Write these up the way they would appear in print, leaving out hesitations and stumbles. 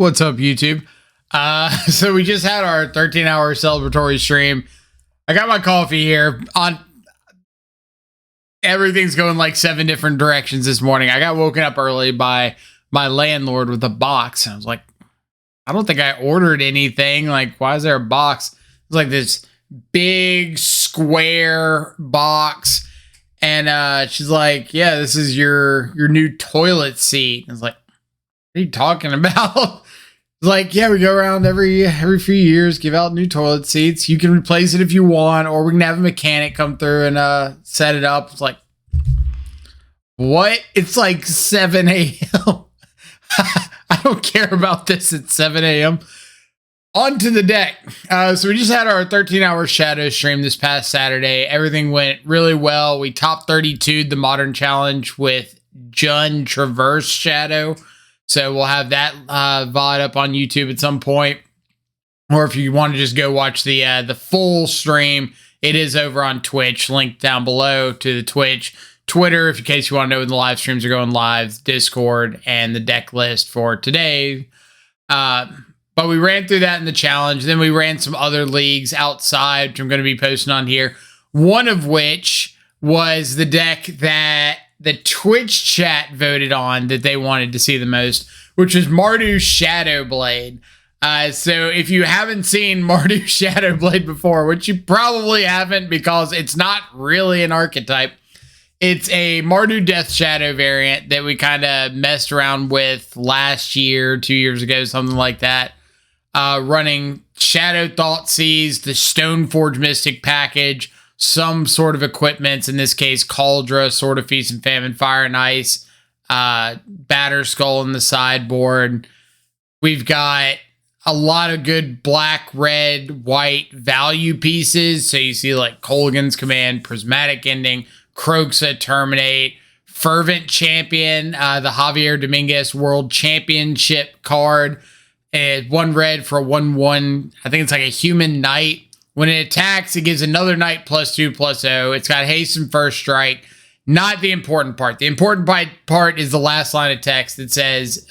What's up, YouTube? So we just had our 13-hour celebratory stream. I got my coffee here. Everything's going like 7 different directions this morning. I got woken up early by my landlord with a box. I was like, I don't think I ordered anything. Like, why is there a box? It's like this big square box. And she's like, yeah, this is your new toilet seat. I was like, what are you talking about? Like, yeah, we go around every few years, give out new toilet seats. You can replace it if you want, or we can have a mechanic come through and set it up. It's like, what? It's like 7 a.m. I don't care about this at 7 a.m. On to the deck. So we just had our 13-hour shadow stream this past Saturday. Everything went really well. We top 32'd the modern challenge with Jun Traverse Shadow. So we'll have that VOD up on YouTube at some point. Or if you want to just go watch the full stream, it is over on Twitch. Link down below to the Twitch. Twitter, if in case you want to know when the live streams are going live. Discord, and the deck list for today. But we ran through that in the challenge. Then we ran some other leagues outside, which I'm going to be posting on here. One of which was the deck that the Twitch chat voted on that they wanted to see the most, which was Mardu ShadowBlade. So if you haven't seen Mardu ShadowBlade before, which you probably haven't because it's not really an archetype, it's a Mardu Death Shadow variant that we kind of messed around with last year, 2 years ago, something like that. Running Shadow Thoughtseize, the Stoneforge Mystic package, some sort of equipments, in this case, Cauldra, Sword of Feast and Famine, Fire and Ice, Batter Skull in the sideboard. We've got a lot of good black, red, white value pieces. So you see like Colgan's Command, Prismatic Ending, Kroxa Terminate, Fervent Champion, the Javier Dominguez World Championship card. And 1 red for a 1/1. I think it's like a human knight. When it attacks, it gives another knight +2/+0. It's got haste and first strike. Not the important part. The important part is the last line of text that says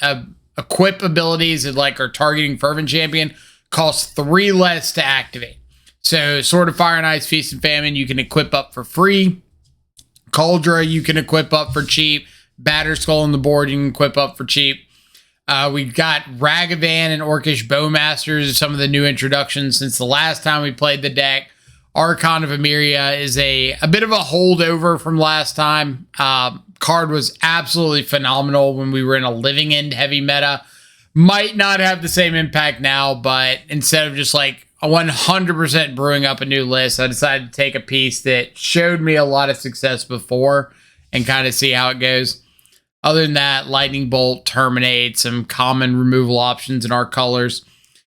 equip abilities that like are targeting Fervent Champion cost 3 less to activate. So Sword of Fire and Ice, Feast and Famine, you can equip up for free. Cauldra, you can equip up for cheap. Batter Skull on the board, you can equip up for cheap. We've got Ragavan and Orcish Bowmasters, some of the new introductions since the last time we played the deck. Archon of Emeria is a bit of a holdover from last time. Card was absolutely phenomenal when we were in a Living End heavy meta. Might not have the same impact now, but instead of just like 100% brewing up a new list, I decided to take a piece that showed me a lot of success before and kind of see how it goes. Other than that, Lightning Bolt, Terminate, some common removal options in our colors.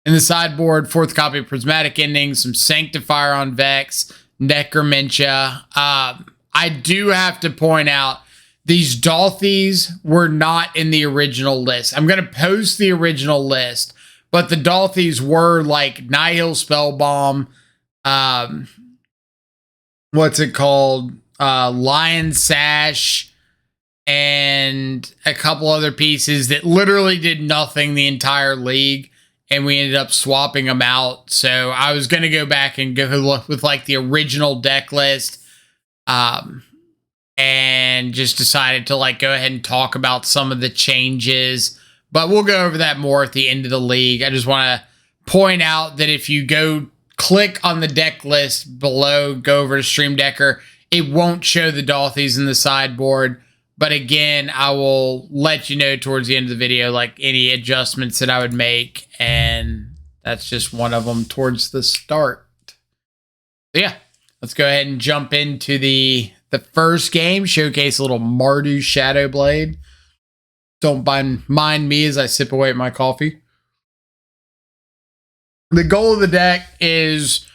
In the sideboard, 4th copy of Prismatic Ending, some Sanctifier on Vex, Necromentia. I do have to point out, these Dalthies were not in the original list. I'm going to post the original list, but the Dalthies were like Nihil Spellbomb, what's it called? Lion Sash, and a couple other pieces that literally did nothing the entire league, and we ended up swapping them out. So I was going to go back and go look with like the original deck list, and just decided to like go ahead and talk about some of the changes, but we'll go over that more at the end of the league. I just want to point out that if you go click on the deck list below, go over to Stream Decker, it won't show the Dalthies in the sideboard. But again, I will let you know towards the end of the video, like any adjustments that I would make. And that's just one of them towards the start. So yeah, let's go ahead and jump into the first game. Showcase a little Mardu ShadowBlade. Don't mind me as I sip away at my coffee. The goal of the deck is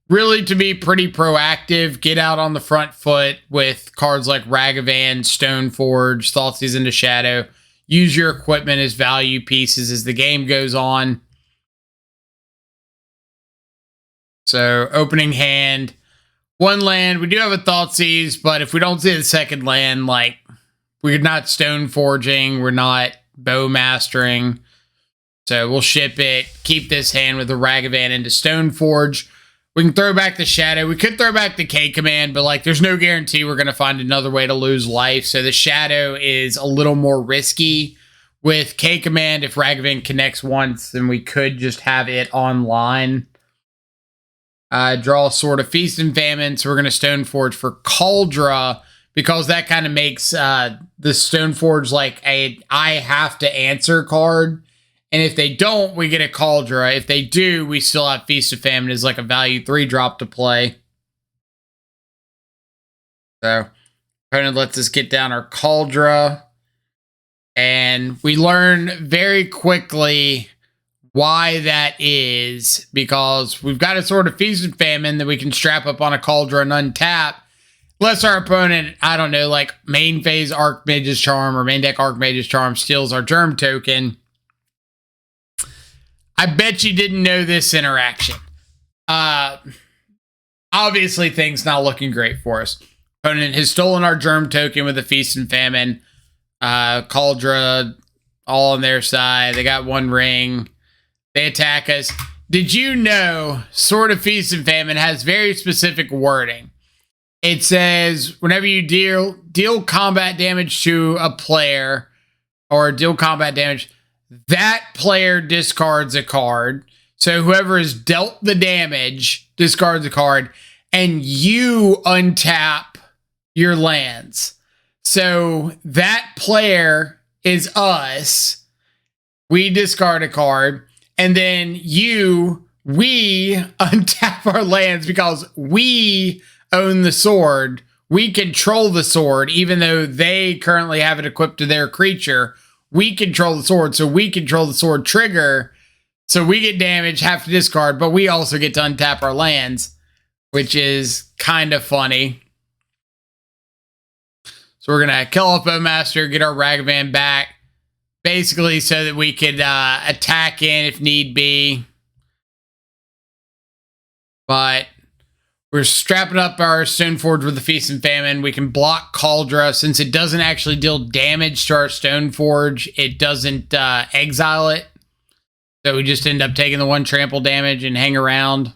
really to be pretty proactive, get out on the front foot with cards like Ragavan, Stoneforge, Thoughtseize into Shadow. Use your equipment as value pieces as the game goes on. So opening hand, 1 land. We do have a Thoughtseize, but if we don't see the second land, like we're not Stoneforging, we're not Bowmastering. So we'll ship it, keep this hand with the Ragavan into Stoneforge. We can throw back the Shadow. We could throw back the K command, but like there's no guarantee we're going to find another way to lose life. So the Shadow is a little more risky. With K command, if Ragavan connects once, then we could just have it online. Draw a Sword of Feast and Famine. So we're going to Stoneforge for Cauldra, because that kind of makes the Stoneforge like a I have to answer card. And if they don't, we get a Cauldra. If they do, we still have Feast of Famine as like a value 3 drop to play. So, opponent lets us get down our Cauldra. And we learn very quickly why that is, because we've got a sort of Feast and Famine that we can strap up on a Cauldra and untap. Unless our opponent, I don't know, like main phase Archmage's Charm or main deck Archmage's Charm steals our Germ token. I bet you didn't know this interaction. Obviously, things not looking great for us. Opponent has stolen our Germ token with a Feast and Famine. Cauldra, all on their side. They got one ring. They attack us. Did you know Sword of Feast and Famine has very specific wording? It says whenever you deal combat damage to a player or deal combat damage, that player discards a card. So whoever has dealt the damage discards a card, and you untap your lands. So that player is us. We discard a card, and then we untap our lands because we own the sword. We control the sword, even though they currently have it equipped to their creature. We control the sword, so we control the sword trigger. So we get damage, have to discard, but we also get to untap our lands, which is kind of funny. So we're going to kill off Bowmaster, get our Ragavan back, basically so that we could attack in if need be. But we're strapping up our Stoneforge with the Feast and Famine. We can block Cauldra. Since it doesn't actually deal damage to our Stoneforge, it doesn't exile it. So we just end up taking the 1 trample damage and hang around.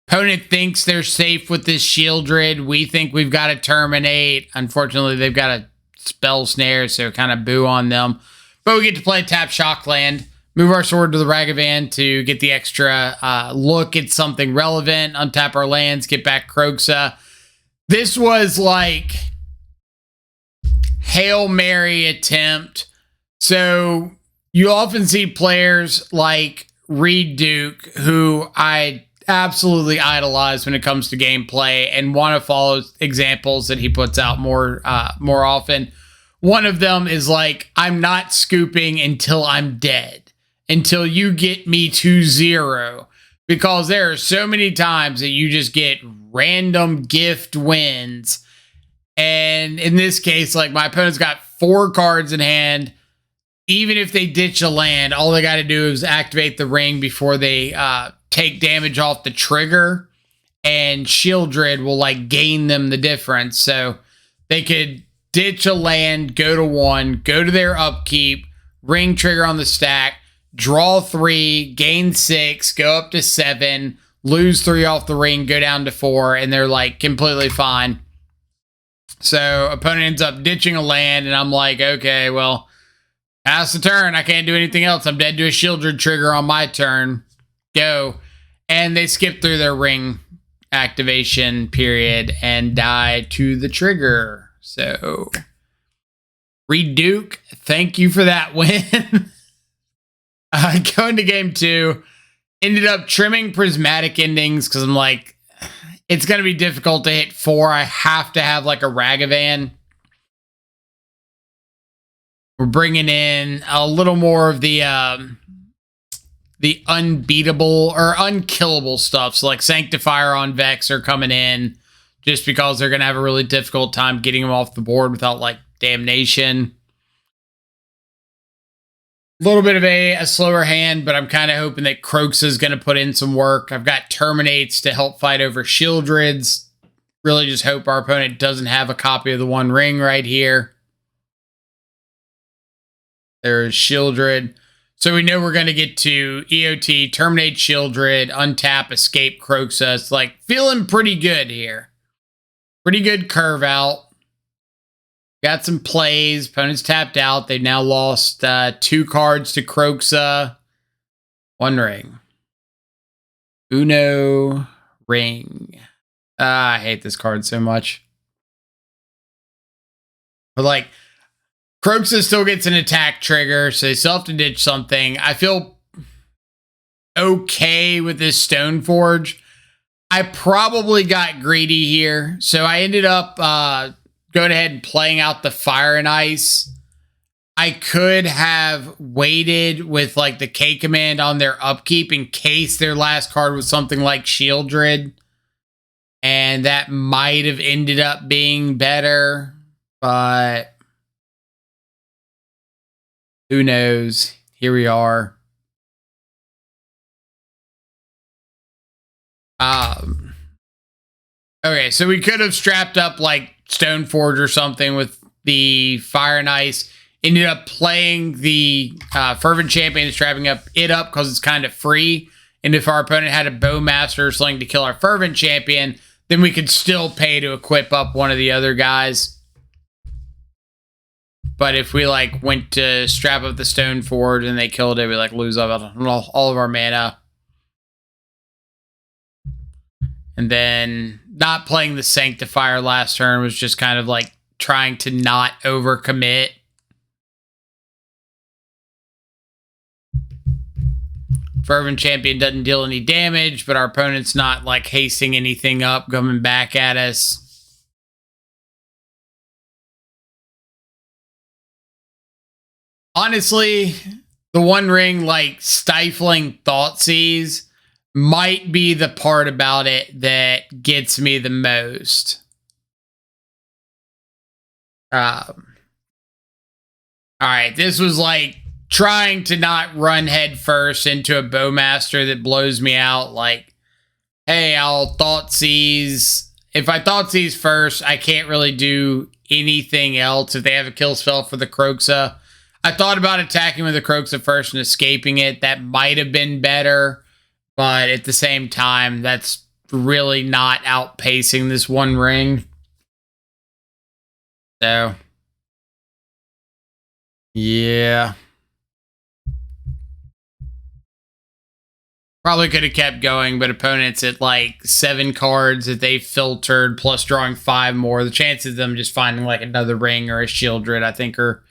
Opponent thinks they're safe with this Shieldred. We think we've got to terminate. Unfortunately, they've got a spell snare, so kind of boo on them. But we get to play tap Shockland. Move our sword to the Ragavan to get the extra look at something relevant. Untap our lands, get back Kroxa. This was like Hail Mary attempt. So you often see players like Reed Duke, who I absolutely idolize when it comes to gameplay and want to follow examples that he puts out more often. One of them is like, I'm not scooping until I'm dead. Until you get me to 0, because there are so many times that you just get random gift wins. And in this case, like my opponent's got 4 cards in hand. Even if they ditch a land, all they got to do is activate the ring before they take damage off the trigger, and Shieldred will like gain them the difference. So they could ditch a land, go to 1, go to their upkeep, ring trigger on the stack, draw 3, gain 6, go up to 7, lose 3 off the ring, go down to 4, and they're like completely fine. So opponent ends up ditching a land, and I'm like, okay, well, pass the turn. I can't do anything else. I'm dead to a Shieldred trigger on my turn. Go. And they skip through their ring activation period and die to the trigger. So, Reed Duke, thank you for that win. Going to game 2, ended up trimming Prismatic Endings because I'm like, it's going to be difficult to hit 4. I have to have like a Ragavan. We're bringing in a little more of the unbeatable or unkillable stuff. So like Sanctifier on Vex are coming in just because they're going to have a really difficult time getting them off the board without like Damnation. A little bit of a slower hand, but I'm kind of hoping that Kroxa is going to put in some work. I've got Terminates to help fight over Shieldreds. Really just hope our opponent doesn't have a copy of the One Ring right here. There's Shieldred. So we know we're going to get to EOT, terminate Shieldred, untap, escape Kroxa. It's like feeling pretty good here. Pretty good curve out. Got some plays. Opponents tapped out. They've now lost 2 cards to Kroxa. 1 ring. Uno ring. I hate this card so much. But like, Kroxa still gets an attack trigger, so they still have to ditch something. I feel okay with this Stoneforge. I probably got greedy here, so I ended up going ahead and playing out the Fire and Ice. I could have waited with like the K command on their upkeep in case their last card was something like Shieldred, and that might have ended up being better, but who knows? Here we are. Okay, so we could have strapped up like Stoneforge or something with the Fire and Ice. Ended up playing the Fervent Champion, strapping up because it's kind of free. And if our opponent had a Bowmaster or something to kill our Fervent Champion, then we could still pay to equip up one of the other guys. But if we like went to strap up the Stoneforge and they killed it, we like lose all of our mana. And then not playing the Sanctifier last turn was just kind of like trying to not overcommit. Fervent Champion doesn't deal any damage, but our opponent's not like hasting anything up, coming back at us. Honestly, the 1 ring, like, stifling Thoughtseize might be the part about it that gets me the most. All right, this was like trying to not run head first into a Bowmaster that blows me out. Like, hey, I'll Thoughtseize. If I Thoughtseize first, I can't really do anything else if they have a kill spell for the Kroxa. I thought about attacking with the Kroxa first and escaping it. That might have been better, but at the same time, that's really not outpacing this 1 ring. So, yeah. Probably could have kept going, but opponents at like 7 cards that they filtered, plus drawing 5 more. The chances of them just finding like another ring or a Shieldred, I think, are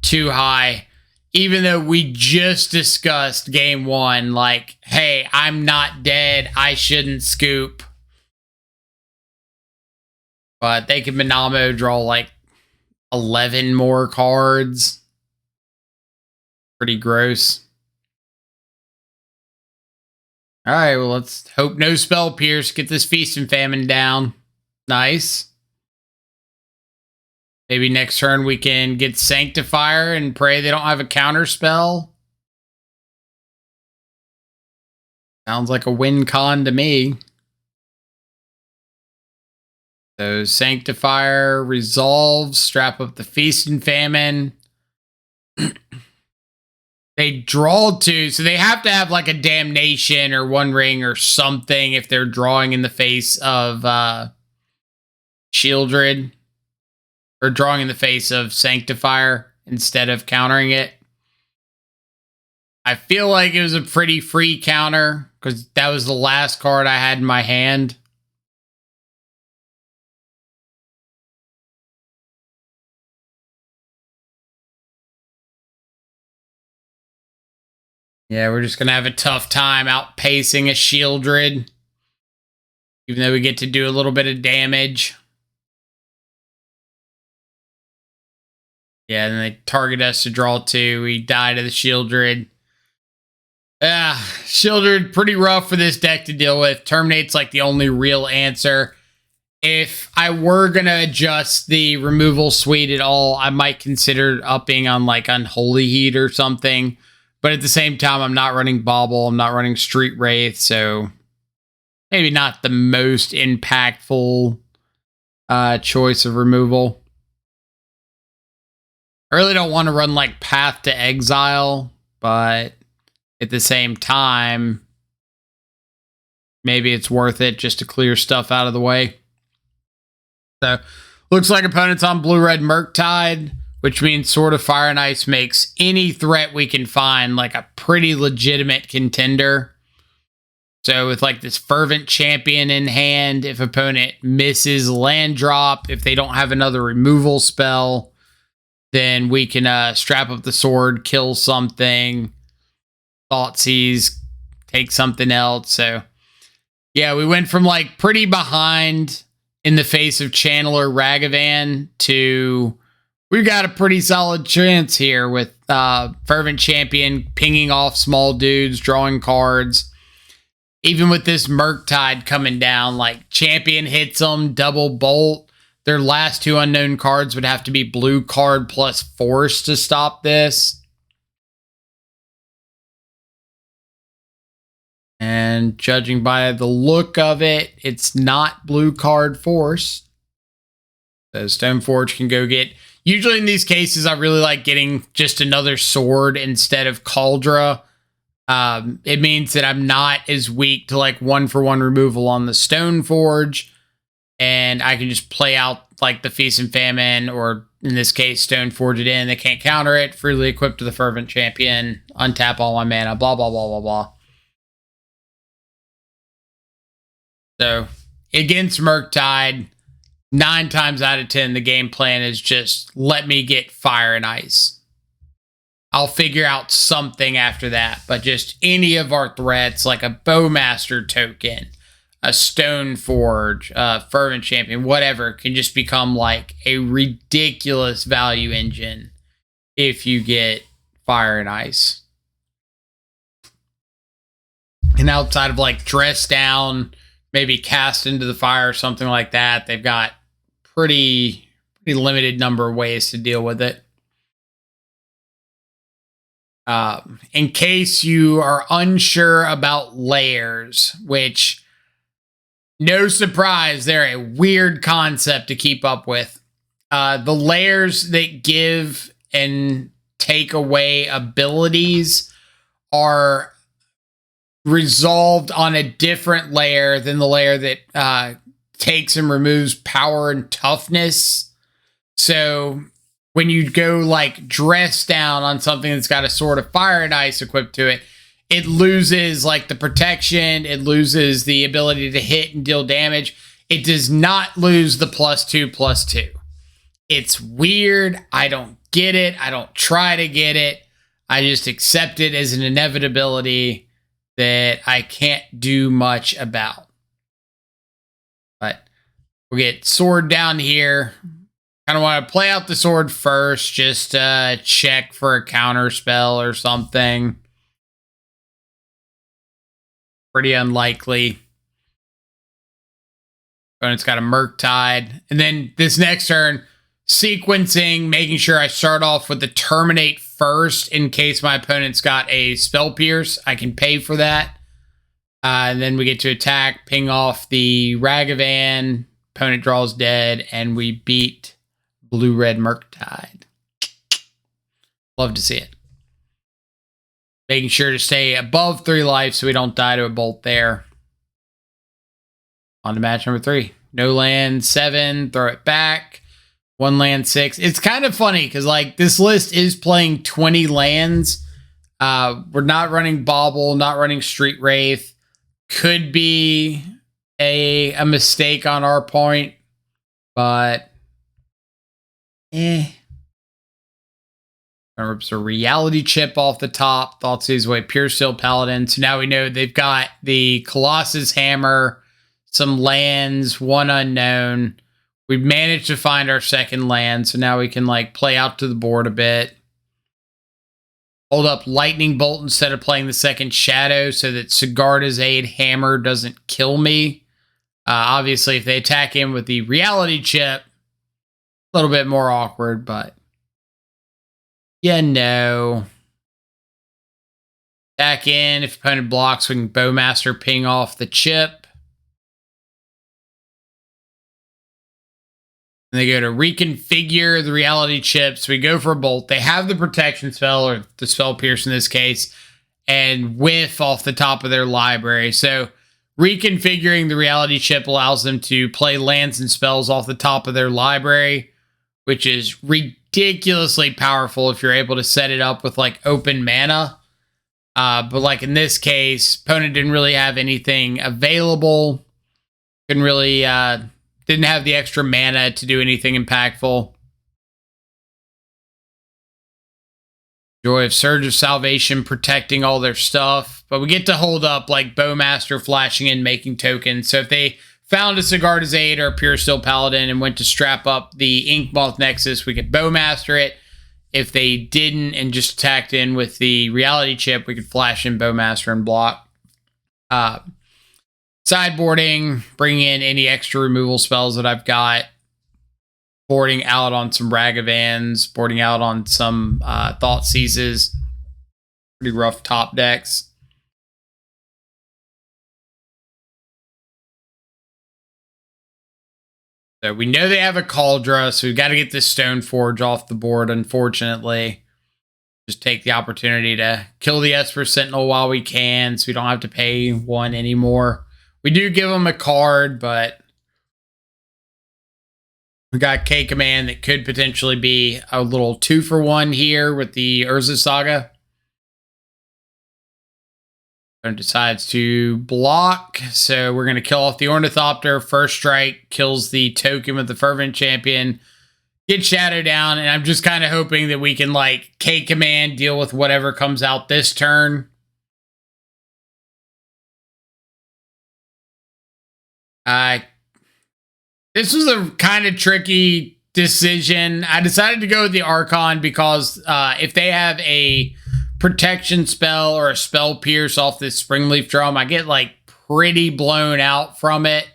too high. Even though we just discussed game 1, like, hey, I'm not dead, I shouldn't scoop. But they could Manamo draw like 11 more cards. Pretty gross. All right, well, let's hope no Spell Pierce. Get this Feast and Famine down. Nice. Maybe next turn we can get Sanctifier and pray they don't have a counter spell. Sounds like a win con to me. So Sanctifier resolves, strap up the Feast and Famine. They draw 2, so they have to have like a Damnation or 1 ring or something if they're drawing in the face of Shieldred. Or drawing in the face of Sanctifier instead of countering it. I feel like it was a pretty free counter because that was the last card I had in my hand. Yeah, we're just going to have a tough time outpacing a Shieldred. Even though we get to do a little bit of damage. Yeah, and then they target us to draw 2. We die to the Shieldred. Shieldred, pretty rough for this deck to deal with. Terminate's like the only real answer. If I were going to adjust the removal suite at all, I might consider upping on like Unholy Heat or something. But at the same time, I'm not running Bauble. I'm not running Street Wraith. So maybe not the most impactful choice of removal. I really don't want to run like Path to Exile but at the same time, maybe it's worth it just to clear stuff out of the way. So, looks like opponents on blue-red mURktide, which means Sword of Fire and Ice makes any threat we can find like a pretty legitimate contender. So with like this Fervent Champion in hand, if opponent misses land drop, if they don't have another removal spell, then we can strap up the sword, kill something, Thoughtseize, take something else. So yeah, we went from like pretty behind in the face of Channeler Ragavan to we've got a pretty solid chance here with Fervent Champion pinging off small dudes, drawing cards. Even with this mURktide coming down, like Champion hits them, double bolt. Their last 2 unknown cards would have to be blue card plus force to stop this. And judging by the look of it, it's not blue card force. So Stoneforge can go get... Usually in these cases, I really like getting just another sword instead of Cauldra. It means that I'm not as weak to like 1-for-1 removal on the Stoneforge. And I can just play out like the Feast and Famine, or in this case, Stoneforge it in. They can't counter it. Freely equipped to the Fervent Champion. Untap all my mana. Blah, blah, blah, blah, blah. So, against mURktide, 9 times out of 10, the game plan is just let me get Fire and Ice. I'll figure out something after that, but just any of our threats, like a Bowmaster token, a Stoneforge, a Fervent Champion, whatever, can just become like a ridiculous value engine if you get Fire and Ice. And outside of like Dress Down, maybe Cast into the Fire or something like that, they've got pretty limited number of ways to deal with it. In case you are unsure about layers, which, no surprise, they're a weird concept to keep up with. The layers that give and take away abilities are resolved on a different layer than the layer that takes and removes power and toughness. So when you go like Dress Down on something that's got a Sword of Fire and Ice equipped to it, it loses like the protection, it loses the ability to hit and deal damage. It does not lose the +2/+2. It's weird. I don't get it. I don't try to get it. I just accept it as an inevitability that I can't do much about. But we'll get sword down here. Kind of want to play out the sword first, just check for a counter spell or something. Pretty unlikely. Opponent's got a mURktide. And then this next turn, sequencing, making sure I start off with the Terminate first in case my opponent's got a Spell Pierce. I can pay for that. And then we get to attack, ping off the Ragavan. Opponent draws dead, and we beat blue-red mURktide. Love to see it. Making sure to stay above 3 life so we don't die to a bolt there. On to match number 3. No land, 7, throw it back. 1 land, 6. It's kind of funny because like this list is playing 20 lands. We're not running Bauble, not running Street Wraith. Could be a mistake on our point, but rips a Reality Chip off the top. Thoughtseize away Pure Steel Paladin. So now we know they've got the Colossus Hammer, some lands, 1 unknown. We've managed to find our second land, so now we can like play out to the board a bit. Hold up Lightning Bolt instead of playing the second Shadow so that Sigarda's Aid Hammer doesn't kill me. Obviously, if they attack him with the Reality Chip, a little bit more awkward, but yeah, no. Back in. If opponent blocks, we can Bowmaster ping off the chip. And they go to reconfigure the reality chips. We go for a bolt. They have the protection spell, or the spell pierce in this case, and whiff off the top of their library. So reconfiguring the reality chip allows them to play lands and spells off the top of their library, which is ridiculously powerful if you're able to set it up with like open mana. But like in this case, opponent didn't really have anything available. Couldn't really, didn't have the extra mana to do anything impactful. Joy of Surge of Salvation protecting all their stuff. But we get to hold up like Bowmaster flashing in, making tokens. So if they found a Sigarda's Aid or a Pure Steel Paladin and went to strap up the Inkmoth Nexus, we could Bowmaster it. If they didn't and just attacked in with the reality chip, we could flash in Bowmaster and block. Sideboarding, bring in any extra removal spells that I've got. Boarding out on some Ragavans, boarding out on some Thought Seizes. Pretty rough top decks. So we know they have a Cauldron, so we've got to get this Stoneforge off the board, unfortunately. Just take the opportunity to kill the Esper Sentinel while we can, so we don't have to pay one anymore. We do give them a card, but we got K-Command that could potentially be a little 2-for-1 here with the Urza Saga. And decides to block, so we're going to kill off the Ornithopter. First strike kills the token with the Fervent Champion. Get Shadow down, and I'm just kind of hoping that we can like K-Command, deal with whatever comes out this turn. This was a kind of tricky decision. I decided to go with the Archon because if they have a protection spell or a spell pierce off this Springleaf Drum, I get like pretty blown out from it.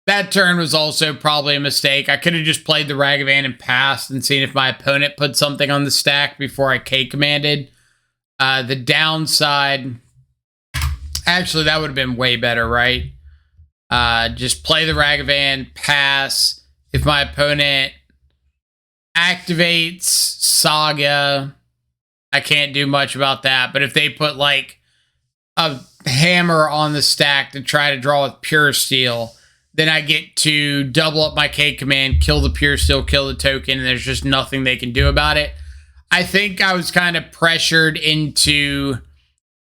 That turn was also probably a mistake. I could have just played the Ragavan and passed and seen if my opponent put something on the stack before I K-commanded. The downside, actually that would have been way better, right? Just play the Ragavan, pass. If my opponent activates Saga, I can't do much about that. But if they put like a hammer on the stack to try to draw with Pure Steel, then I get to double up my K-Command, kill the Pure Steel, kill the token, and there's just nothing they can do about it. I think I was kind of pressured into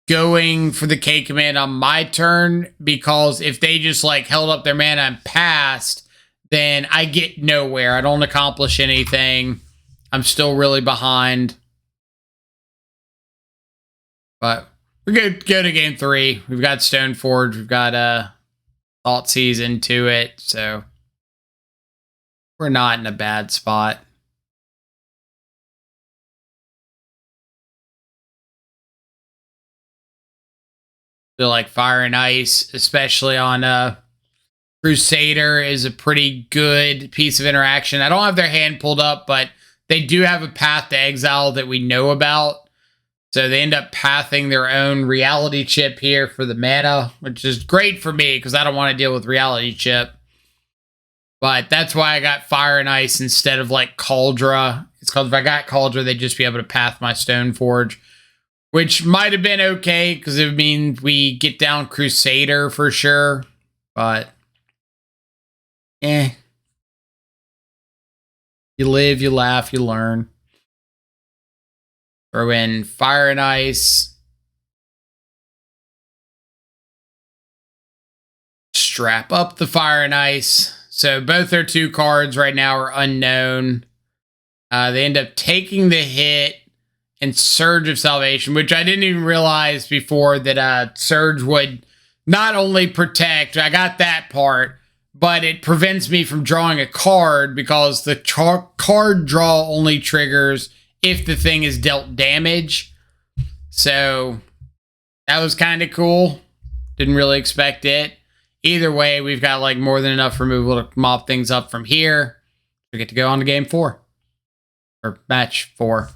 going for the K-Command on my turn, because if they just like held up their mana and passed, then I get nowhere. I don't accomplish anything. I'm still really behind. But we're good to go to game 3. We've got Stoneforge. We've got Thought Season to it. So we're not in a bad spot. Feel like Fire and Ice, especially on Crusader, is a pretty good piece of interaction. I don't have their hand pulled up, but they do have a path to exile that we know about. So they end up pathing their own reality chip here for the mana, which is great for me because I don't want to deal with reality chip. But that's why I got Fire and Ice instead of like Cauldron. It's called, if I got Cauldron, they'd just be able to path my Stoneforge, which might have been okay because it would mean we get down Crusader for sure. But you live, you laugh, you learn. Throw in Fire and Ice. Strap up the Fire and Ice. So both their 2 cards right now are unknown. They end up taking the hit and Surge of Salvation, which I didn't even realize before that Surge would not only protect, I got that part, but it prevents me from drawing a card because the card draw only triggers if the thing is dealt damage. So that was kind of cool. Didn't really expect it. Either way, we've got like more than enough removal to mop things up from here. We get to go on to game 4. Or match 4.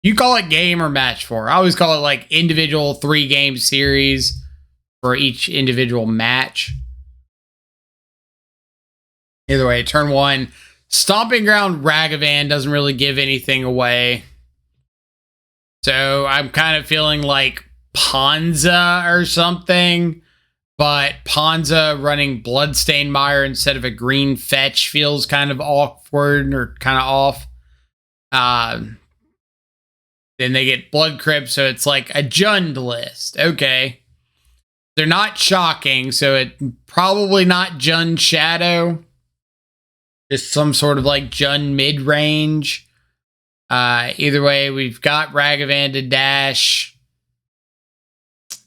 You call it game or match 4. I always call it like individual 3-game series. for each individual match. Either way, turn 1, Stomping Ground Ragavan doesn't really give anything away. So I'm kind of feeling like Ponza or something, but Ponza running Bloodstained Mire instead of a green fetch feels kind of awkward or kind of off. Then they get Blood Crypt, so it's like a Jund list. Okay. They're not shocking, so it probably not Jund Shadow. Just some sort of like Jund mid-range. Either way, we've got Ragavan to dash.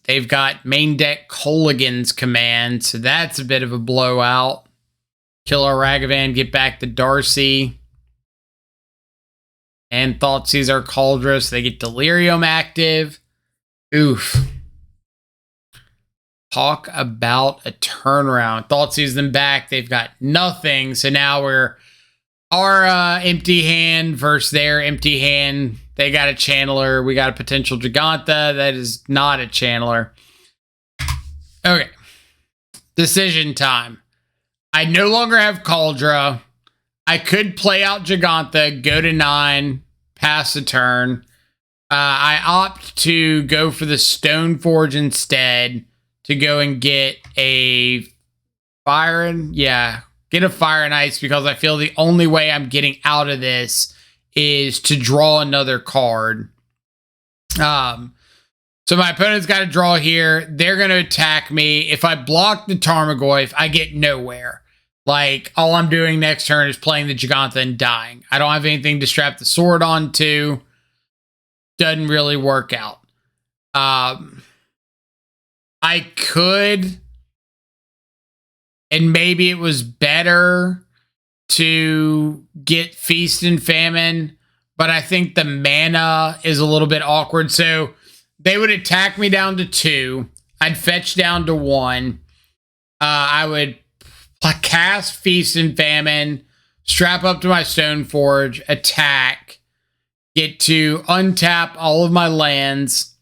They've got main deck Kolaghan's Command, so that's a bit of a blowout. Kill our Ragavan, get back to Darcy. And Thoughtseize our Cauldron, so they get Delirium active. Oof. Talk about a turnaround. Thoughtseize them back. They've got nothing, so now we're our empty hand versus their empty hand. They got a channeler. We got a potential Giganta. That is not a channeler. Okay. Decision time. I no longer have Cauldron. I could play out Giganta, go to 9, pass the turn. I opt to go for the Stoneforge instead to go and get a Fire and... Yeah, get a Fire and Ice because I feel the only way I'm getting out of this is to draw another card. So my opponent's got to draw here. They're going to attack me. If I block the Tarmogoyf, I get nowhere. Like, all I'm doing next turn is playing the Giganta and dying. I don't have anything to strap the sword onto. Doesn't really work out. I could, and maybe it was better to get Feast and Famine, but I think the mana is a little bit awkward. So they would attack me down to 2. I'd fetch down to 1. I would cast Feast and Famine, strap up to my Stoneforge, attack, get to untap all of my lands,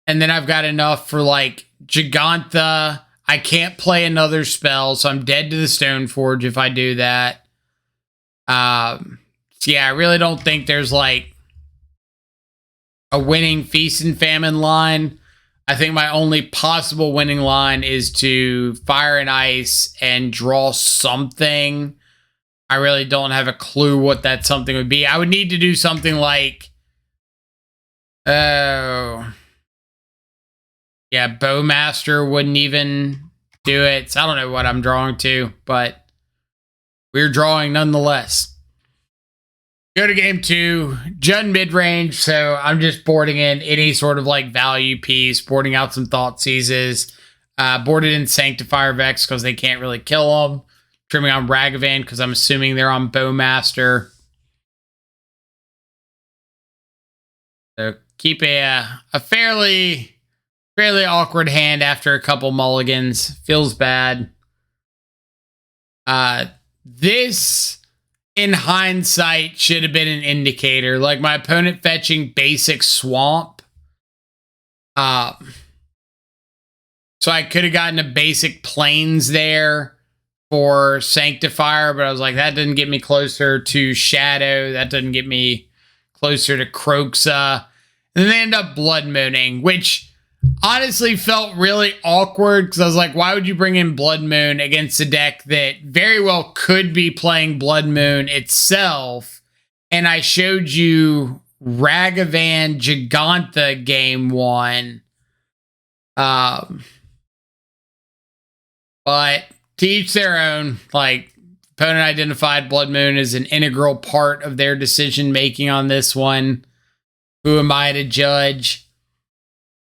and then I've got enough for like Giganta. I can't play another spell, so I'm dead to the Stoneforge if I do that. So yeah, I really don't think there's like a winning Feast and Famine line. I think my only possible winning line is to Fire and Ice and draw something. I really don't have a clue what that something would be. I would need to do something like... Oh... Yeah, Bowmaster wouldn't even do it. So I don't know what I'm drawing to, but we're drawing nonetheless. Go to game 2, Jund mid-range, so I'm just boarding in any sort of like value piece, boarding out some Thoughtseizes, boarded in Sanctifier Vex because they can't really kill them, trimming on Ragavan because I'm assuming they're on Bowmaster. So keep a fairly awkward hand after a couple mulligans. Feels bad. This, in hindsight, should have been an indicator. Like my opponent fetching basic Swamp. So I could have gotten a basic Plains there for Sanctifier, but I was like, that doesn't get me closer to Shadow. That doesn't get me closer to Kroxa. And then they end up Blood Mooning, which honestly felt really awkward because I was like, why would you bring in Blood Moon against a deck that very well could be playing Blood Moon itself? And I showed you Ragavan Giganta game 1. But to each their own. Like, opponent identified Blood Moon as an integral part of their decision making on this one. Who am I to judge?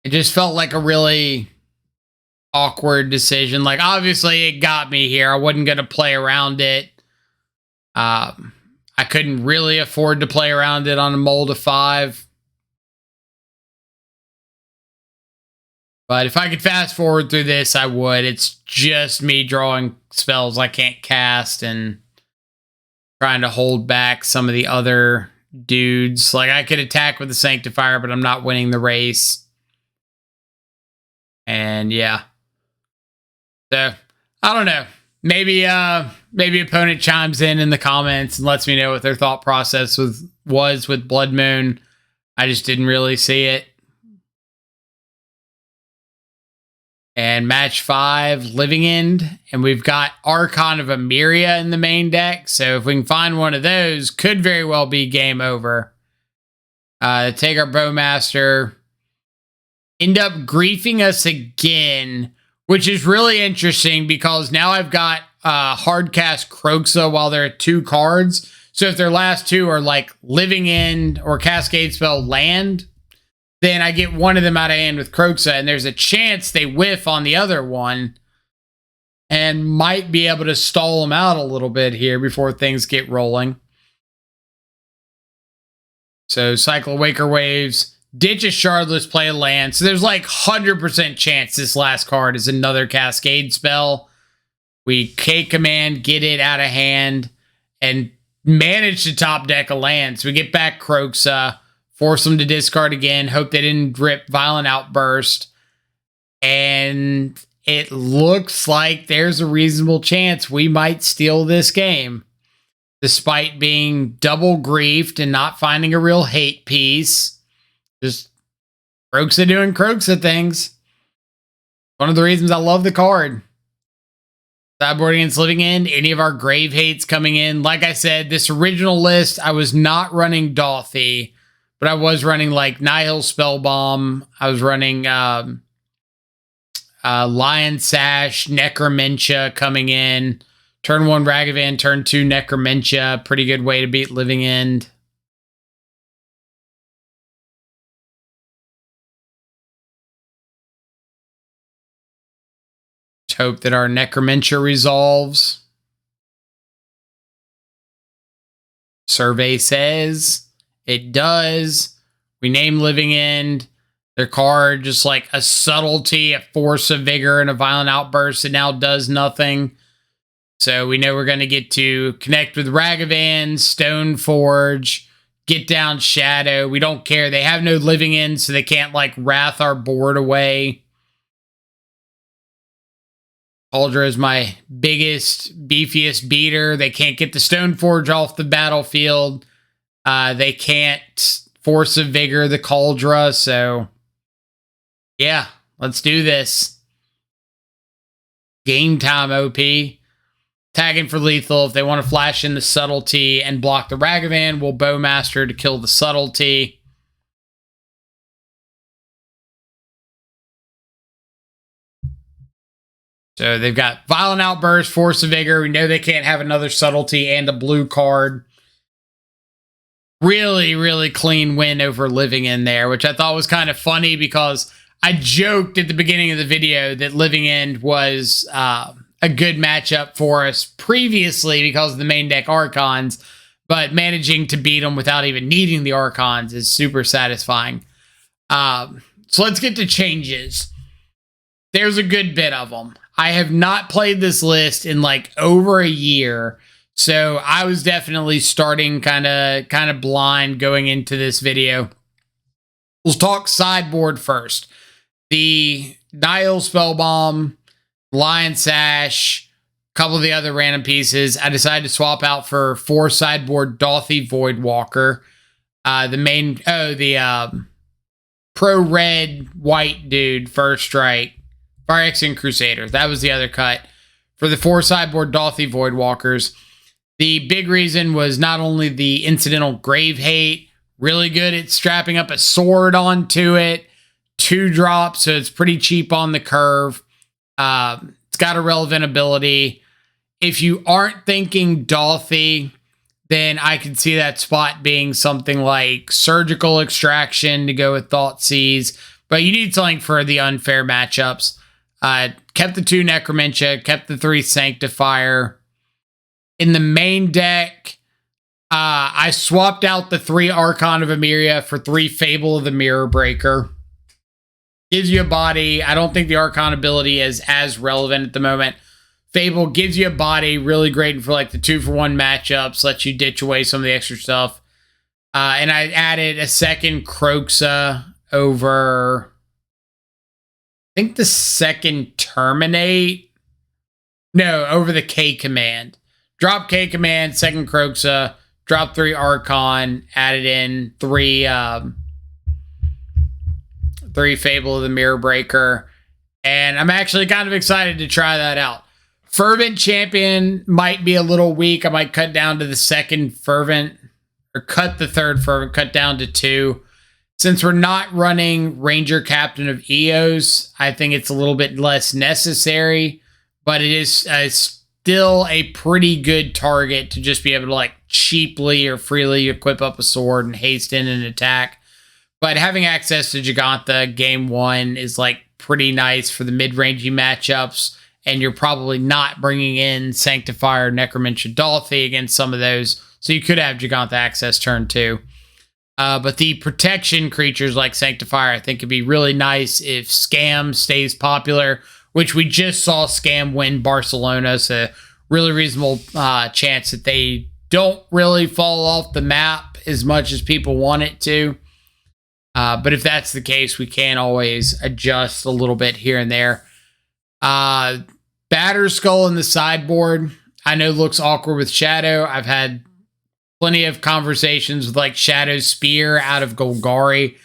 It just felt like a really awkward decision. Like, obviously, it got me here. I wasn't going to play around it. I couldn't really afford to play around it on a mold of 5. But if I could fast forward through this, I would. It's just me drawing spells I can't cast and trying to hold back some of the other dudes. Like, I could attack with the Sanctifier, but I'm not winning the race. And yeah, So I don't know. Maybe opponent chimes in the comments and lets me know what their thought process was with Blood Moon. I just didn't really see it. And match 5, Living End. And we've got Archon of Emeria in the main deck. So if we can find one of those, could very well be game over. Take our Bowmaster. End up griefing us again, which is really interesting because now I've got hardcast Kroxa while there are 2 cards. So if their last 2 are like Living End or Cascade Spell land, then I get one of them out of hand with Kroxa, and there's a chance they whiff on the other one and might be able to stall them out a little bit here before things get rolling. So cycle Waker Waves, ditch a Shardless, play a land. So there's like 100% chance this last card is another Cascade Spell. We K-Command, get it out of hand, and manage to top deck a land. So we get back Kroxa, force them to discard again, hope they didn't rip Violent Outburst. And it looks like there's a reasonable chance we might steal this game. Despite being double griefed and not finding a real hate piece. Just Kroxa doing Kroxa things. One of the reasons I love the card. Sideboard against Living End, any of our Grave Hates coming in. Like I said, this original list, I was not running Dolthy, but I was running like Nihil Spellbomb. I was running Lion Sash, Necromentia coming in. Turn 1 Ragavan, turn 2 Necromentia. Pretty good way to beat Living End. Hope that our Necromentia resolves. Survey says it does. We name Living End. Their card just like a Subtlety, a Force of Vigor, and a Violent Outburst. It now does nothing. So we know we're going to get to connect with Ragavan, Stoneforge, get down Shadow. We don't care. They have no Living End, so they can't like Wrath our board away. Cauldra is my biggest, beefiest beater. They can't get the Stoneforge off the battlefield. They can't Force of Vigor the Cauldra. So, yeah, let's do this. Game time, OP. Tagging for lethal. If they want to flash in the Subtlety and block the Ragavan, we'll Bowmaster to kill the Subtlety. So they've got Violent Outburst, Force of Vigor. We know they can't have another Subtlety and a blue card. Really, really clean win over Living End there, which I thought was kind of funny because I joked at the beginning of the video that Living End was a good matchup for us previously because of the main deck Archons, but managing to beat them without even needing the Archons is super satisfying. So let's get to changes. There's a good bit of them. I have not played this list in like over a year, so I was definitely starting kind of blind going into this video. We'll talk sideboard first. The Nihil Spellbomb, Lion Sash, a couple of the other random pieces. I decided to swap out for 4 sideboard Dolthy Voidwalker. The pro red white dude, First Strike. Phyrexian Crusader. That was the other cut. For the 4 sideboard Dolthy Voidwalkers. The big reason was not only the incidental Grave Hate, really good at strapping up a sword onto it. 2 drops, so it's pretty cheap on the curve. It's got a relevant ability. If you aren't thinking Dolthy, then I could see that spot being something like Surgical Extraction to go with Thoughtseize. But you need something for the unfair matchups. Kept the 2 Necromentia, kept the 3 Sanctifier. In the main deck, I swapped out the 3 Archon of Emeria for 3 Fable of the Mirror Breaker. Gives you a body. I don't think the Archon ability is as relevant at the moment. Fable gives you a body, really great for like the 2-for-1 matchups, lets you ditch away some of the extra stuff. And I added a second Kroxa over, I think, the second Terminate. No, over the K command. Drop K command, second Kroxa, drop 3 Archon, added in 3 Fable of the Mirror Breaker. And I'm actually kind of excited to try that out. Fervent Champion might be a little weak. I might cut down to the second Fervent, or cut the third Fervent, cut down to 2. Since we're not running Ranger Captain of Eos, I think it's a little bit less necessary, but it is still a pretty good target to just be able to like cheaply or freely equip up a sword and haste in an attack. But having access to Gigantha game 1 is like pretty nice for the mid-rangey matchups, and you're probably not bringing in Sanctifier, Necromancer, Dolphy against some of those, so you could have Gigantha access turn 2. But the protection creatures like Sanctifier I think could be really nice if Scam stays popular, which we just saw Scam win Barcelona, so really reasonable chance that they don't really fall off the map as much as people want it to. But if that's the case, we can always adjust a little bit here and there. Batterskull in the sideboard, I know looks awkward with Shadow. I've had plenty of conversations with like Shadow Spear out of Golgari.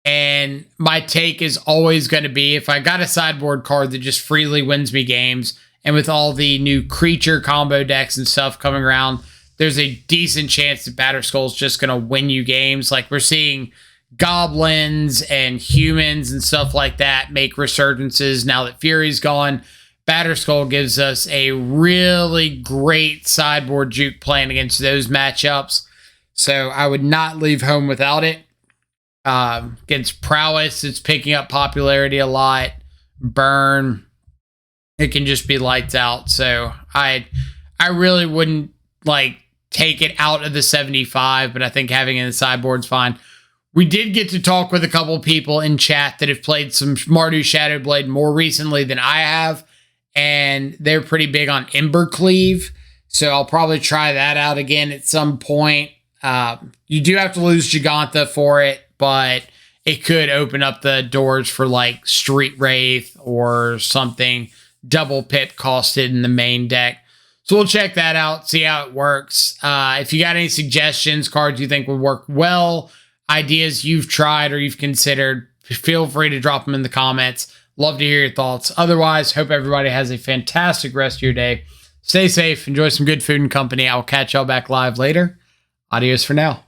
And my take is always going to be, if I got a sideboard card that just freely wins me games, and with all the new creature combo decks and stuff coming around, there's a decent chance that Batterskull is just going to win you games. Like we're seeing goblins and humans and stuff like that make resurgences now that Fury's gone. Batterskull gives us a really great sideboard juke plan against those matchups. So I would not leave home without it. Against Prowess, it's picking up popularity a lot. Burn, it can just be lights out. So I really wouldn't like take it out of the 75, but I think having it in the sideboard's fine. We did get to talk with a couple people in chat that have played some Mardu ShadowBlade more recently than I have, and they're pretty big on Embercleave, so I'll probably try that out again at some point. You do have to lose Gigantha for it, but it could open up the doors for like Street Wraith or something double pip costed in the main deck. So we'll check that out, see how it works. If you got any suggestions, cards you think would work well, ideas you've tried or you've considered, feel free to drop them in the comments. Love to hear your thoughts. Otherwise, hope everybody has a fantastic rest of your day. Stay safe, enjoy some good food and company. I will catch y'all back live later. Adios for now.